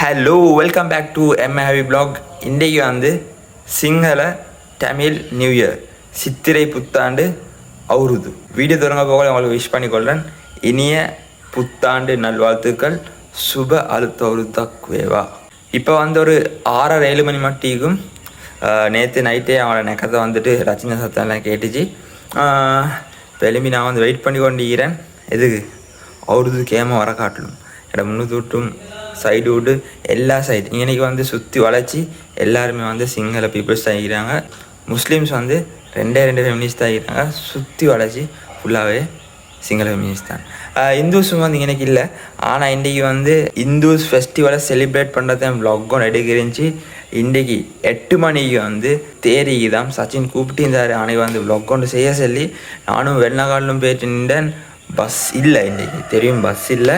Hello welcome back to MAV blog. இன்றைக்கு வந்து Sinhala Tamil new year Chithirai Puthandu Avurudu. Video தொடங்க போக உங்களுக்கு விஷ் பண்ணிக்கொள்கிறேன். இனிய புத்தாண்டு நல்வாழ்த்துக்கள். சுப அழுத்த அவுருத்தாக்குவேவா. இப்போ வந்து ஒரு 6:30-7 மணி மட்டிக்கும் நேற்று நைட்டே அவனோட நெக்கத்தை வந்துட்டு ரச்சனை சத்தம்லாம் கேட்டுச்சு. எலும்பி நான் வந்து வெயிட் பண்ணி கொண்டிருக்கிறேன். எதுக்கு அவுருது கேம வர காட்டலும் இடம் முன்னுத்தூட்டும் சைடு விட்டு எல்லா சைடு இன்றைக்கி வந்து சுற்றி வளைச்சி எல்லாருமே வந்து சிங்கள பீப்புள்ஸ் தான் இருக்கிறாங்க. முஸ்லீம்ஸ் வந்து ரெண்டு ஃபெமினிஸ்ட் தான் இருக்கிறாங்க. சுற்றி வளைச்சி ஃபுல்லாகவே சிங்கள ஃபெமினிஸ்ட் தான். இந்துஸும் வந்து இன்றைக்கி இல்லை. ஆனால் இன்றைக்கி வந்து இந்துஸ் ஃபெஸ்டிவலை செலிப்ரேட் பண்ணுறத வ்ளாகும் எடுக்கிறச்சு. இன்றைக்கி 8 மணிக்கு வந்து தேரிக்கு தான் சச்சின் கூப்பிட்டு இருந்தார். அன்றைக்கி வந்து வ்ளாக் கொண்டு செய்ய சொல்லி நானும் வெள்ளக்காலிலும் போயிட்டு நின்றேன். பஸ் இல்லை இன்றைக்கி தெரியும், பஸ் இல்லை.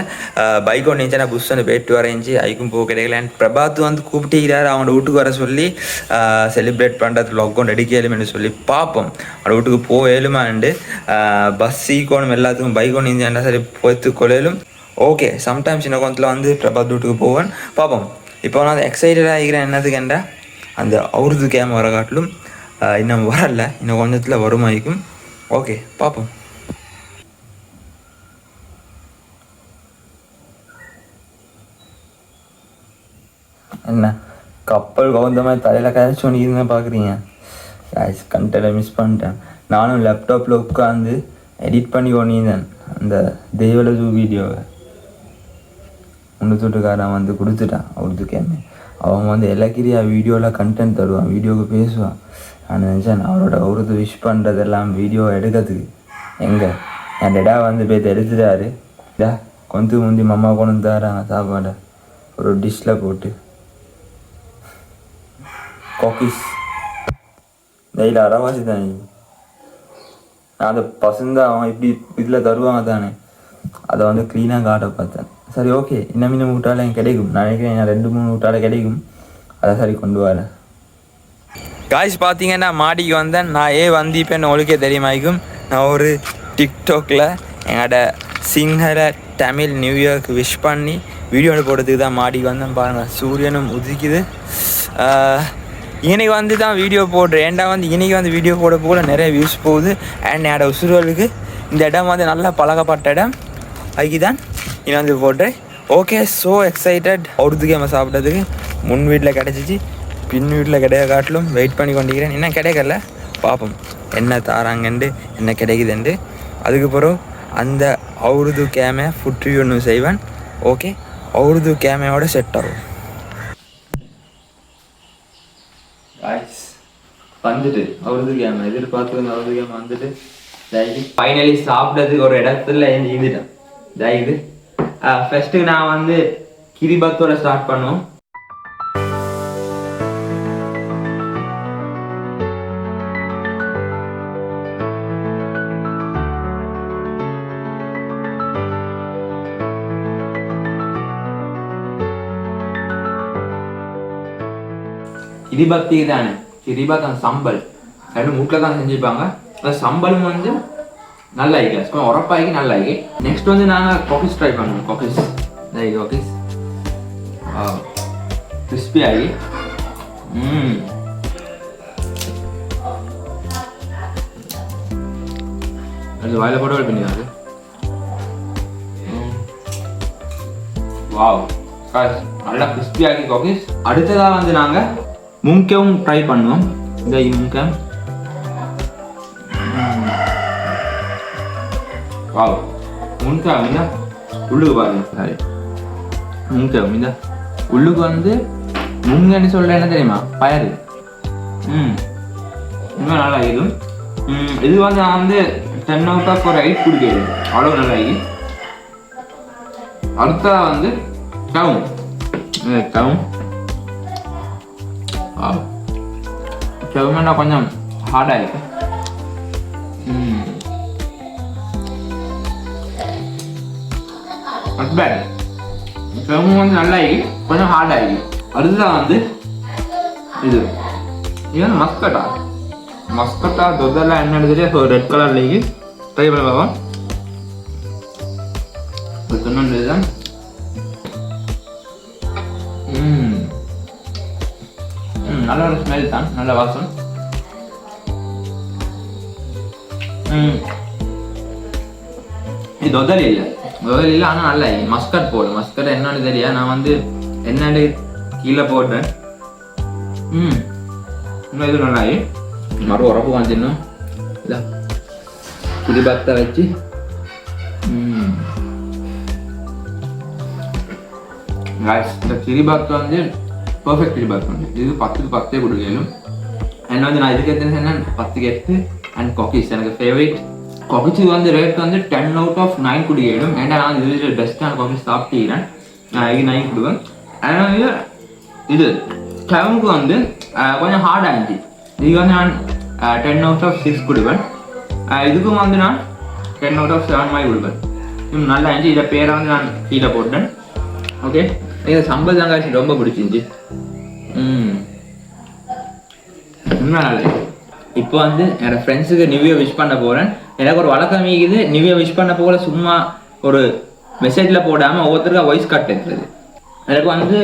பைக் ஒன்று இருந்துச்சு, நான் புஷ் ஒன்று போயிட்டு வரேஞ்சி. அதுக்கும் போக கிடைக்கல. பிரபாத் வந்து கூப்பிட்டுக்கிறார் அவனோட வீட்டுக்கு வர சொல்லி செலிப்ரேட் பண்ணுறது வ்ளாக் ஒன்று எடுக்கலுமென்னு சொல்லி பார்ப்போம். அவனோட வீட்டுக்கு போகலுமாண்டு. பஸ் ஈக்கோணும் எல்லாத்துக்கும் பைக் ஒன்று இருந்துச்சுன்னா சரி போய்த்து கொள்ளையிலும். ஓகே, சம்டைம்ஸ் இன்னும் கொஞ்சத்தில் வந்து பிரபாத் வீட்டுக்கு போவேன், பார்ப்போம். இப்போ நான் எக்ஸைட்டடாக ஆகிக்கிறேன். என்னதுக்கேண்டா அந்த அவுருது கேம் வர காட்டிலும் இன்னும் வரல, இன்னும் கொஞ்சத்தில் வருமாயிக்கும். ஓகே, பார்ப்போம். என்ன கப்பல் கவுந்த மாதிரி தலையில் கழிச்சு ஒன்று பார்க்குறீங்க? கண்டென்ட்டை மிஸ் பண்ணிட்டேன். நானும் லேப்டாப்பில் உட்காந்து எடிட் பண்ணி கொண்டிருந்தேன் அந்த தெய்வலஜு வீடியோவை. முன்னூற்றுக்காரன் வந்து கொடுத்துட்டான் அவருக்கு கேமே. அவன் வந்து இலக்கிரியா வீடியோவில் கண்டென்ட் தருவான், வீடியோவுக்கு பேசுவான். நான் நினச்சேன் அவரது விஷ் பண்ணுறதெல்லாம் வீடியோ எடுக்கிறதுக்கு. எங்கே என் டெடா வந்து போய் எடுத்துட்டாரு. கொஞ்சம் முந்தி மம்மா கொண்டு வந்து தராங்க சாப்பாடை ஒரு டிஷ்ஷில் போட்டு. காக்கீஸ் நெய்யில் அரைவாசி தானே அந்த பசுந்தான் அவன் இப்படி இதில் தருவாங்க தானே. அதை வந்து க்ளீனாக காட்ட பார்த்தேன். சரி, ஓகே, இன்னும் விட்டாலே கிடைக்கும். நான் நினைக்கிறேன் 2-3 விட்டாலே கிடைக்கும். அதை சரி கொண்டு வரேன். காய்ஸ் பார்த்தீங்கன்னா மாடிக்கு வந்தேன். நான் வந்திப்பேன்னு உங்களுக்கே தெரியுமாய்க்கும். நான் ஒரு டிக்டாக்ல எங்களோட சிங்கள தமிழ் நியூ இயர்க்கு விஷ் பண்ணி வீடியோ போடுறதுக்கு தான் மாடிக்கு வந்தேன். பாருங்கள், சூரியனும் உதிக்குது. இன்றைக்கி வந்து தான் வீடியோ போடுறேன். ஏன்டா வந்து இன்றைக்கி வந்து வீடியோ போட போல நிறைய வியூஸ் போகுது. அண்ட் என்னோட உசுர்களுக்கு இந்த இடம் வந்து நல்லா பழகப்பட்ட இடம். அதுக்கு தான் இன்னும் வந்து போடுறேன். Okay, so excited. அவுருது கேமை சாப்பிட்டதுக்கு முன் வீட்டில் கிடச்சிச்சு, பின் வீட்டில் கிடைக்க காட்டிலும் வெயிட் பண்ணி கொண்டிருக்கிறேன். இன்னும் கிடைக்கல, பார்ப்போம் என்ன தாராங்கண்டு என்ன கிடைக்குதுண்டு. அதுக்கப்புறம் அந்த அவுருது கேமை ஃபுட் ரிவ்யூ ஒன்று செய்வேன். ஓகே, அவுருது கேமையோட செட் ஆகும். வந்துட்டு அவுருது கேம் எதிர்பார்த்து அவுருது கேம் வந்துட்டு ஃபைனலி சாப்பிட்டதுக்கு ஒரு இடத்துல இருந்துட்டேன். இது ஃபர்ஸ்ட்டு நான் வந்து கிரிபத்தோட ஸ்டார்ட் பண்ணுவோம். கிரிபத்தி தானே, கிரிபாத் அந்த சம்பல் ரெண்டு மூட்டில் தான் செஞ்சுருப்பாங்க. அந்த சம்பலும் வந்து நல்லா ஆகி கொஞ்சம் உரப்பாகி நல்லா ஆகி. நெக்ஸ்ட் வந்து நாங்கள் காஃபிஸ் ட்ரை பண்ணுவோம். காஃபிஸ் காஃபிஸ் கிறிஸ்பி ஆகி அது வாயில போட பண்ணிடுவாங்க. வாவ், நல்லா கிறிஸ்பி ஆகி காஃபிஸ். அடுத்ததாக வந்து நாங்கள் முங்கவும் ட்ரை பண்ணுவோம். இந்த முங்கம் வாவ், முன்கம் இந்த உள்ளுக்கு பாருங்க. சாரி, முங்கம் இந்த உள்ளுக்கு வந்து முங்கன்னு சொல்ல என்ன தெரியுமா, பயறு. இன்னும் நல்லா இருக்கும். இது வந்து நான் வந்து 10/8 குடிக்கிறது, அவ்வளோ நல்லா ஆகி. அடுத்ததாக வந்து டவுன் செவமெண்டா கொஞ்சம் ஹார்டாக இருக்கு. செவமும் வந்து நல்லா ஆகி கொஞ்சம் ஹார்ட் ஆகி. அடுத்ததான் வந்து இது வந்து மஸ்கட்டா தொதெல்லாம் என்ன எடுத்துட்டு ரெட் கலர்லேயே ட்ரை பண்ண பார்ப்போம். இன்னொன்று தான் நல்ல ஒரு ஸ்மெல் தான், நல்ல வாசம். இது தொதல் இல்லை, ஆனால் நல்ல மஸ்கட் போடு. மஸ்கட் என்னன்னு தெரியா, நான் வந்து என்னன்னு கீழே போட்டேன். இன்னும் இது நல்லா மறு உரப்பு வந்துடணும். இல்லை கிரிபாத்தை வச்சு இந்த கிரிபாத் வந்து பர்ஃபெக்ட் கிரிபாத் வந்து இது 10க்கு 10 கொடுக்கலும். என்ன வந்து நான் இதுக்கு எத்தனை சொன்னேன், 10க்கு 8. அண்ட் காக்கீஸ் எனக்கு ஃபேவரட். காக்கீஸ் வந்து ரேட் வந்து 10 out of 9 கொடுக்கலும். ஏன்னா நான் இது பெஸ்ட்டான காக்கீஸ் சாப்பிட்டீங்கன்னா இது 9 கொடுவேன். அதனால இது டவுனுக்கு வந்து கொஞ்சம் ஹார்டாக இருந்துச்சு. இதுக்கு வந்து நான் 10 out of 6 கொடுப்பேன். இதுக்கும் வந்து நான் 10 out of 7 மாதிரி கொடுப்பேன். நல்லா இருந்துச்சு. இதை பேரை வந்து நான் கீழே போட்டேன். ஓகே, இது சம்பல் தான் காய்ச்சி ரொம்ப பிடிச்சிருந்துச்சு. நல்ல இப்போ வந்து என்னோட ஃப்ரெண்ட்ஸுக்கு நியூ இயர் விஷ் பண்ண போகிறேன். எனக்கு ஒரு வழக்கம் இருக்குது, நியூ இயர் விஷ் பண்ண போகல சும்மா ஒரு மெசேஜில் போடாமல் ஒவ்வொருத்தருக்கா வாய்ஸ் கார்ட் எடுக்கிறது. எனக்கு வந்து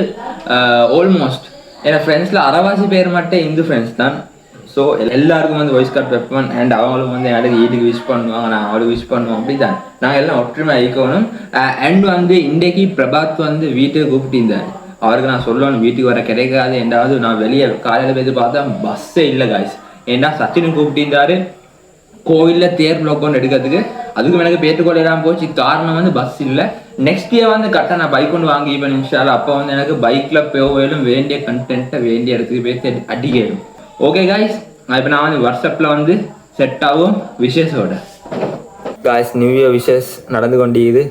ஆல்மோஸ்ட் என்னோடய ஃப்ரெண்ட்ஸில் அரைவாசி பேர் மட்டும் இந்து ஃப்ரெண்ட்ஸ் தான். ஸோ எல்லாருக்கும் வந்து வாய்ஸ் கார்ட் வைப்பேன். அண்ட் அவங்களும் வந்து எனக்கு வீட்டுக்கு விஷ் பண்ணுவாங்க, நான் அவளுக்கு விஷ் பண்ணுவோம். அப்படி தான் நாங்கள் எல்லாம் ஒற்றுமை அழிக்கணும். அண்ட் வந்து இன்றைக்கு பிரபாத் வந்து வீட்டுக்கு கூப்பிட்டிருந்தார். அவருக்கு நான் சொல்லணும் வீட்டுக்கு வர கிடைக்காது. எண்டாவது நான் வெளியே காலையில் போய் பார்த்தா பஸ்ஸே இல்லை காய்ஸ். ஏன்னா சச்சின் கூப்பிட்டிருந்தாரு கோவிலில் தேர் ப்ளாக் ஒன்று எடுக்கிறதுக்கு. அதுக்கும் எனக்கு பேட்டுக்கொள்ளாமல் போச்சு. காரணம் வந்து பஸ் இல்லை. நெக்ஸ்ட் இயர் வந்து கரெக்டாக நான் பைக் ஒன்று வாங்கி இப்போ நிமிஷால் அப்போ வந்து எனக்கு பைக்கில் போயிடும் வேண்டிய கண்டென்ட்டை வேண்டிய இடத்துக்கு போய் அடிக்கணும். ஓகே காய்ஸ், இப்போ நான் வந்து வாட்ஸ்அப்பில் வந்து செட் ஆகும் விஷஸோட. காய்ஸ் நியூ இயர் விஷஸ் நடந்து கொண்டிருக்குது.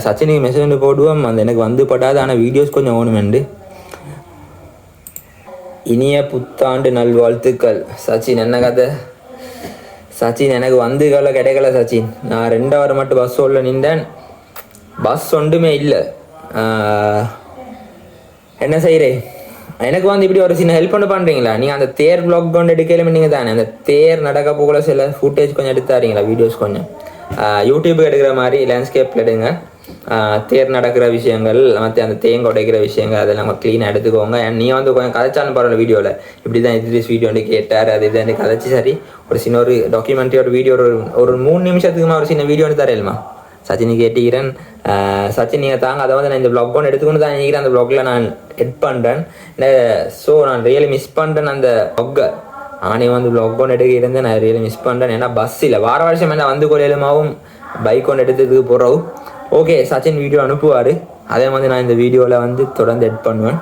சச்சினுக்கு மெசேஜ் வந்து போடுவோம். அந்த எனக்கு வந்து படாது, ஆனால் வீடியோஸ் கொஞ்சம் ஓணுமெண்டு. இனிய புத்தாண்டு நல்வாழ்த்துக்கள். சச்சின் என்ன கதை சச்சின்? எனக்கு வந்து கிடைக்கல சச்சின். நான் 2 hour மட்டும் பஸ் ஓடல நின்றேன். பஸ் ஒன்றுமே இல்லை. என்ன செய்கிறேன்? எனக்கு வந்து இப்படி ஒரு சின்ன ஹெல்ப் ஒன்று பண்ணுறீங்களா? நீங்கள் அந்த தேர் ப்ளாக் கொண்டு எடுக்கலுமே நீங்கள் தானே அந்த தேர் நடக்க போகல சில ஃபுட்டேஜ் கொஞ்சம் எடுத்தாரீங்களா? வீடியோஸ் கொஞ்சம் யூடியூப்புக்கு எடுக்கிற மாதிரி லேண்ட்ஸ்கேப்பில் எடுங்க. தேர் நடக்கிற விஷயங்கள் மற்ற அந்த தேங்க உடைக்கிற விஷயங்கள் அதெல்லாம் நம்ம க்ளீனாக எடுத்துக்கோங்க. அண்ட் நீங்கள் வந்து கொஞ்சம் கதைச்சாலும் பரவாயில்ல வீடியோவில். இப்படி தான் இதில் வீடியோ வந்து கேட்டார் அது இது கதைச்சி சரி ஒரு சின்ன ஒரு டாக்குமெண்ட்ரியோட வீடியோ ஒரு 3 நிமிஷத்துக்குமா ஒரு சின்ன வீடியோ வந்து தரையிலுமா சச்சினி கேட்டுக்கிறேன். சச்சின் நீங்கள் தாங்க அதை வந்து நான் இந்த ப்ளாக் ஒன்று எடுத்துக்கொண்டு தான் நினைக்கிறேன். அந்த ப்ளாகில் நான் எட் பண்ணுறேன். ஸோ நான் ரியலி மிஸ் பண்ணுறேன் அந்த ப்ளாகை. ஆனே வந்து ப்ளாக் ஒன்று எடுக்கிறேன் நான் ரியலி மிஸ் பண்ணுறேன். ஏன்னா பஸ் இல்லை. வார வருஷம் என்ன வந்து கொள்ளையிலுமாவும் பைக் ஒன்று எடுத்ததுக்கு போகிறோம். ஓகே, சச்சின் வீடியோ அனுப்புவார். அதே மாதிரி நான் இந்த வீடியோவில் வந்து தொடர்ந்து எட் பண்ணுவேன்.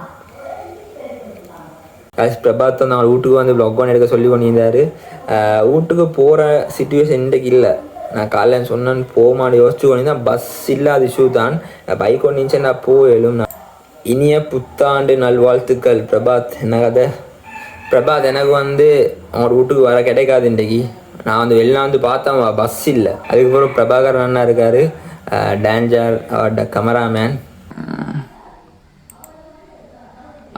பிரபாத் வந்து அவங்க வீட்டுக்கு வந்து ப்ளாக் ஒன்று எடுக்க சொல்லி கொண்டிருந்தார். வீட்டுக்கு போகிற சிச்சுவேஷன் இன்றைக்கு இல்லை. நான் காலையில் சொன்னேன்னு போமான்னு யோசிச்சு கொண்டிருந்தேன். பஸ் இல்லாத இஷ்யூ தான். பைக் ஒன்று இருந்துச்சு நான் போயிடும். இனிய புத்தாண்டு நல்வாழ்த்துக்கள் பிரபாத். என்ன கதை பிரபாத்? எனக்கு வந்து அவங்களோட வீட்டுக்கு வர கிடைக்காது இன்றைக்கி. நான் வந்து வெளில வந்து பார்த்தேன் பஸ் இல்லை. அதுக்கப்புறம் பிரபாகர் அண்ணா இருக்கார், டேஞ்சர் அவரோட கேமராமேன்.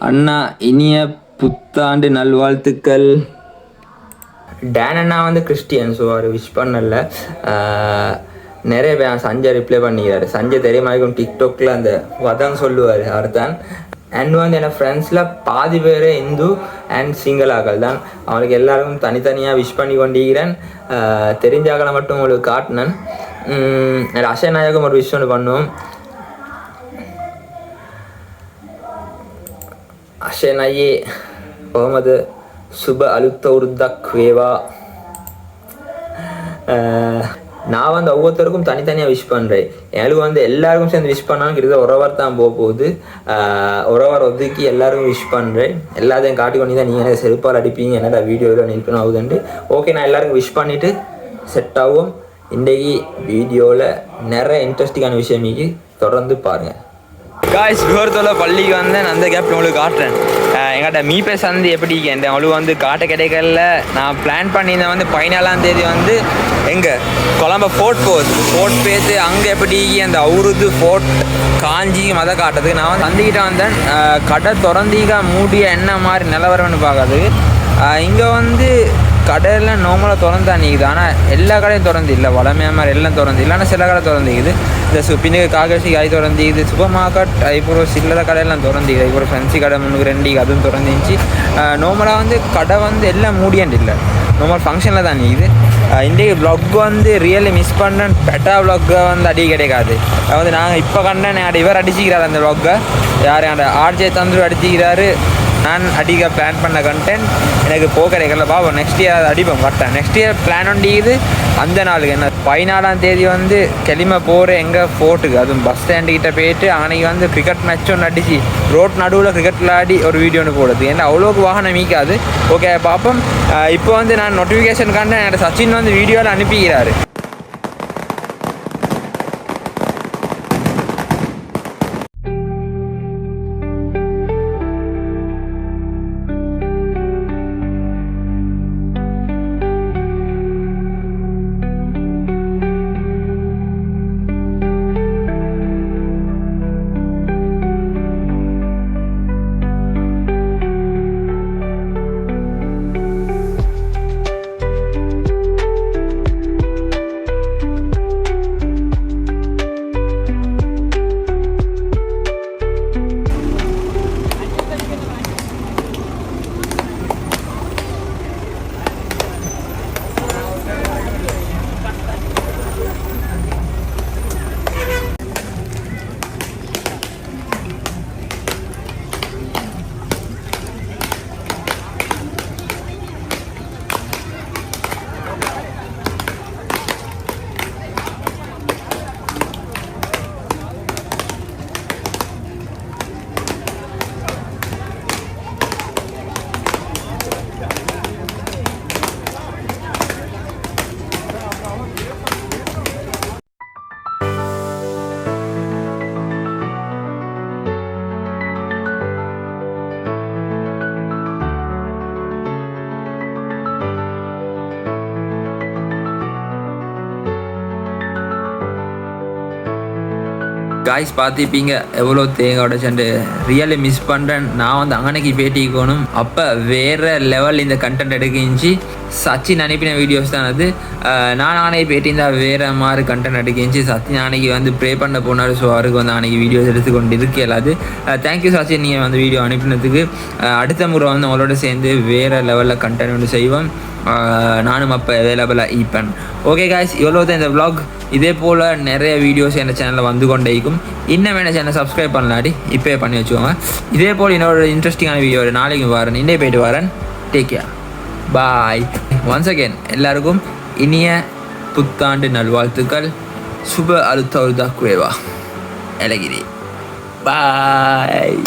அண்ணா இனிய புத்தாண்டு நல்வாழ்த்துக்கள். டேன் அண்ணா வந்து கிறிஸ்டியன், ஸோ அவர் விஷ் பண்ணல. நிறைய பேர் சஞ்சய் ரிப்ளை பண்ணிக்கிறாரு. சஞ்சய் தெரியுமா டிக்டாக்ல அந்த வதம் சொல்லுவார் அவர் தான். அண்ட் வந்து என் ஃப்ரெண்ட்ஸில் பாதி பேர் இந்து அண்ட் சிங்களாக்கள் தான். அவங்களுக்கு எல்லாருக்கும் தனித்தனியாக விஷ் பண்ணி கொண்டிருக்கிறேன். தெரிஞ்சாக்களை மட்டும் உங்களுக்கு காட்டினேன். அஷய் நாயகம் ஒரு விஷ் ஒன்று பண்ணுவோம். அஷய் நாயே முகமது சுப அலுத்த உருதக் வேவா. நான் வந்து ஒவ்வொருத்தருக்கும் தனித்தனியாக விஷ் பண்ணுறேன். எனக்கு வந்து எல்லாருக்கும் சேர்ந்து விஷ் பண்ணாலும் கிட்டத்தட்ட ஒரு ஹவர் தான் போகுது. ஒரு ஹவர் ஒதுக்கி எல்லாருக்கும் விஷ் பண்ணுறேன். எல்லாத்தையும் காட்டி கொண்டு தான் நீங்கள் எனக்கு செருப்பால் அடிப்பீங்க என்னடா வீடியோவில் நிற்கணும் ஆகுதுன்ட்டு. ஓகே, நான் எல்லாருக்கும் விஷ் பண்ணிவிட்டு செட் ஆகும். இன்றைக்கி வீடியோவில் நிறைய இன்ட்ரெஸ்டிங்கான விஷயம் நீங்கள் தொடர்ந்து பாருங்கள். காய்ஸ் விவரத்தோட பள்ளிக்கு வந்தேன். அந்த கேப் உங்களுக்கு காட்டுறேன். எங்கள்கிட்ட மீபே சந்தி எப்படி என் அவளுக்கு வந்து காட்ட கிடைக்கல. நான் பிளான் பண்ணியிருந்தேன் வந்து 14ஆம் தேதி வந்து எங்கே கொழம்பு ஃபோர்ட் பேத்து அங்கே எப்படி அந்த அவுருது ஃபோர்ட் காஞ்சி மத காட்டுறதுக்கு நான் வந்து சந்திக்கிட்ட வந்தேன். கடை திறந்தீங்க மூடிய என்ன மாதிரி நிலவரம்னு பார்க்காது. இங்கே வந்து கடையெல்லாம் நார்மலாக திறந்து தான் நிற்குது. ஆனால் எல்லா கடையும் திறந்து இல்லை, வளமையாக மாதிரி எல்லாம் திறந்து இல்லை. ஆனால் சில கடை திறந்துக்குது. இந்த பின்னுக்கு காக்கரிசி காய் திறந்துக்குது. சூப்பர் மார்க்கெட் இப்போ சில்லறை கடையெல்லாம் திறந்துக்குது. இப்போ ஃபேன்சி கடை 3 அதுவும் திறந்துச்சு. நார்மலாக வந்து கடை வந்து எல்லாம் மூடியாண்டு இல்லை, நார்மல் ஃபங்க்ஷனில் தான் நிற்குது. இன்றைக்கு வ்ளாக் வந்து ரியலி மிஸ் பண்ணுறேன். பெட்டா வ்ளாக்கை வந்து அடி கிடைக்காது. வந்து நாங்கள் இப்போ கண்டேன் இவர் அடிச்சிக்கிறார் அந்த வ்ளாக்கை. யார் அந்த ஆர்ஜே தந்துரு அடிச்சிக்கிறாரு. நான் அடிக்க பிளான் பண்ண கண்டென்ட் எனக்கு போக கிடைக்கல. பாபா நெக்ஸ்ட் இயர் அதை அடிப்போம் கரெக்டாக. நெக்ஸ்ட் இயர் பிளான் ஒண்டிக்குது. அந்த நாளுக்கு என்ன 14ஆம் தேதி வந்து கிளம்ப போகிற எங்கள் ஃபோர்ட்டுக்கு, அதுவும் பஸ் ஸ்டாண்டுக்கிட்ட போயிட்டு அன்றைக்கி வந்து கிரிக்கெட் மேட்ச் ஒன்று அடிச்சு ரோட் நடுவில் கிரிக்கெட் விளையாடி ஒரு வீடியோ ஒன்று போடுறது. ஏன்னா அவ்வளோக்கு வாகனம் மீக்காது. ஓகே பார்ப்போம். இப்போ வந்து நான் நோட்டிஃபிகேஷன் கண்டேன், என்னோட சச்சின் வந்து வீடியோவில் அனுப்பிக்கிறாரு. காய்ஸ் பார்த்துப்பீங்க எவ்வளோ தேங்காய் உடைச்சண்டு. ரியலி மிஸ் பண்ணுறேன். நான் வந்து அங்கனைக்கு பேட்டிக்கணும். அப்போ வேறு லெவல் இந்த கண்டென்ட் எடுக்கிச்சு. சச்சின் அனுப்பின வீடியோஸ் தான் அது. நான் அன்னைக்கு பேட்டியிருந்தால் வேறு மாதிரி கண்டென்ட் எடுக்கிச்சு. சச்சின் அன்னைக்கு வந்து ப்ரே பண்ண போனார். ஸோ அவருக்கு வந்து அன்றைக்கி வீடியோஸ் எடுத்துக்கொண்டு இருக்கலாது. தேங்க்யூ சச்சின், நீங்கள் வந்து வீடியோ அனுப்பினதுக்கு. அடுத்த முறை வந்து அவங்களோட சேர்ந்து வேறு லெவலில் கண்டென்ட் ஒன்று செய்வோம். நானும் அப்போ அவைலபிளாக ஈப்பேன். ஓகே காய்ஸ், இவ்வளோ தான் இந்த vlog. இதே போல் நிறைய வீடியோஸ் என் சேனலில் வந்து கொண்டே இருக்கும். இன்னும் என்ன சேனலை சப்ஸ்கிரைப் பண்ணலாடி இப்போயே பண்ணி வச்சுக்கோங்க. இதே போல் இன்னொரு இன்ட்ரெஸ்டிங்கான வீடியோ நாளைக்கு வரேன். இன்றைய போய்ட்டு வரேன். டேக் கேர், பாய். ஒன்ஸ் அகேன் எல்லாருக்கும் இனிய புத்தாண்டு நல்வாழ்த்துக்கள். சுப அலுத்தவுதா குவேவா எலகிரி. பாய்.